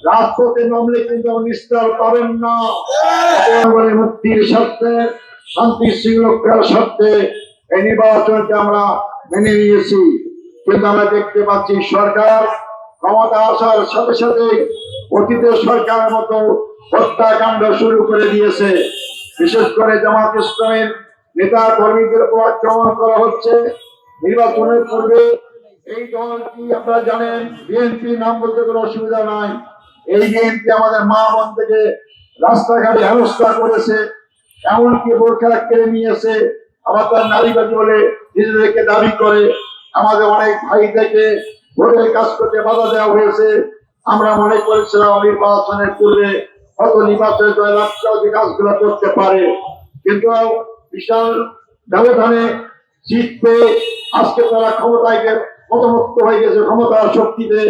রাজপথে নামলে কিন্তু নিস্তার পাবেন না। মুক্তির স্বার্থে, শান্তি শৃঙ্খলার স্বার্থে এই নির্বাচনকে আমরা মেনে নিয়েছি, কিন্তু আমরা দেখতে পাচ্ছি সরকার ক্ষমতা আসার সাথে সাথে অতীতের সরকারের মতো হত্যাকাণ্ড শুরু করে দিয়েছে। বিশেষ করে জামাত ইসলামের নেতা কর্মীদের উপর আক্রমণ করা হচ্ছে। নির্বাচনের পূর্বে এই দলটি আপনারা জানেন, বিএনপি নাম বলতে কোনো অসুবিধা নাই, এই বিএনপি আমাদের মা বোন থেকে রাস্তাঘাটে হেনস্থা করেছে, এমনকি বোরখা কেড়ে নিয়েছে, আবার তার নারীবাদী বলে নিজেদেরকে দাবি করে। আমাদের অনেক ভাই থেকে ভোটের কাজ করতে বাধা দেওয়া হয়েছে। আমরা মনে করেছিলাম নির্বাচনের পূর্বে হয়তো নির্বাচনের জয়লাভ যে কাজগুলো করতে পারে, কিন্তু বিশাল ব্যবধানে জিত পেয়ে আজকে তারা ক্ষমতায় মতমুক্ত হয়ে গেছে। ক্ষমতার শক্তিতে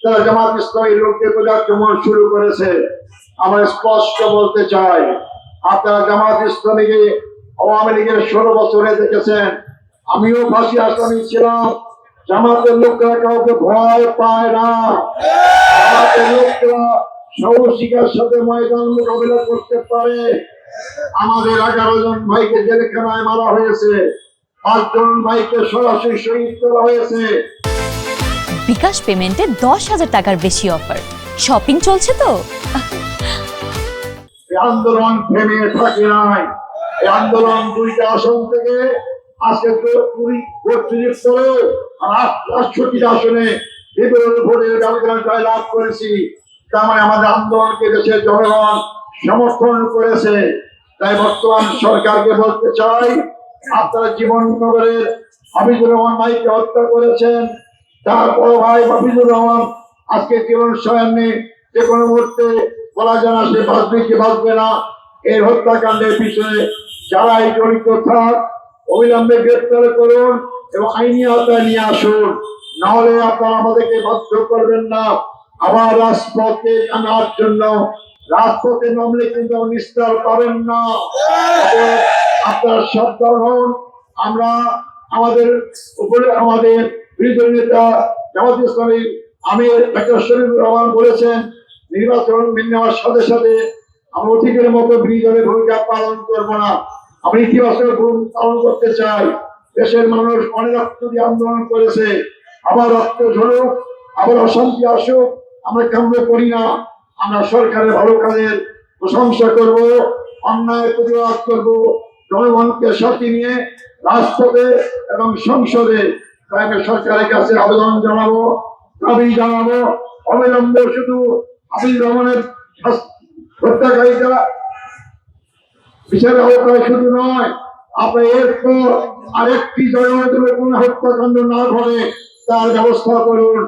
তারা জামাত ইসলামী লোকদের প্রতি আক্রমণ শুরু করেছে। আমরা স্পষ্ট বলতে চাই, আপনারা জামাত ইসলামীকে আওয়ামী লীগের 16 বছরে দেখেছেন, আমিও ফাঁসি আসামি ছিলাম। জামাতের লোকরা কাউকে ভয় পায় না। জামাতের লোকরা সাহসিকার সাথে ময়দান মোকাবিলা করতে পারে। আমাদের 11 জন ভাইকে জেলখানায় মারা হয়েছে, 5 জন ভাইকে সরাসরি শহীদ করা হয়েছে। বিকাশ পেমেন্টে 10,000 টাকার বেশি অফার, শপিং চলছে তো। আন্দোলন থেমে থাকে নাই। এই আন্দোলন 2টা আসন থেকে আজকে 68 আসনে বিপুল ভোটের ব্যবধান জয়লাভ করেছি। তার মানে আমাদের আন্দোলনকে দেশের জনগণ সমর্থন করেছে। তাই বর্তমান সরকারকে বলতে চাই, আপনারা জীবননগরের হাফিজুর রহমান ভাইকে হত্যা করেছেন, তার বড় ভাই হাফিজুর রহমান আজকে জীবন সামনে যে কোনো মুহূর্তে বলা যায় না সে বাঁচবে কি বাঁচবে না। এই হত্যাকাণ্ডের পিছনে যারাই জড়িত থাক অবিলম্বে গ্রেপ্তার করুন এবং আইনি আওতায় নিয়ে আসুন, নাহলে আপনারা আমাদেরকে বাধ্য করবেন না আবার রাজপথে আনার জন্য। রাজপথে নামলে কিন্তু নিস্তার পাবেন না। আপনারা সাবধান হন। আমরা আমাদের উপরে আমাদের বিরোধী নেতা জামাত ইসলামী আমির ডক্টর শরীফুর রহমান বলেছেন, নির্বাচন মেনে নেওয়ার সাথে সাথে আমরা অতীতের মতো বিরোধী ভূমিকা পালন করবো না। আমি ইতিবাচক ভূমিকা পালন করতে চাই। দেশের মানুষ অনেক রক্ত দিয়ে আন্দোলন করেছে, আবার রক্ত ঝরুক, আবার অশান্তি আসুক, আমরা কাম্য করি না। আমরা সরকারের ভালো কাজের প্রশংসা করব, অন্যায় প্রতিবাদ করব, জনগণকে সাথে নিয়ে রাজপথে এবং সংসদে সরকারের কাছে আবেদন জানাবো, দাবি জানাবো, অবিলম্বে শুধু হাফিজুর রহমানের হত্যাকারীরা বিচারের আওতায় শুধু নয়, আপনার এরপর আরেকটি জনগণের কোন হত্যাকাণ্ড না ঘটে তার ব্যবস্থা করুন।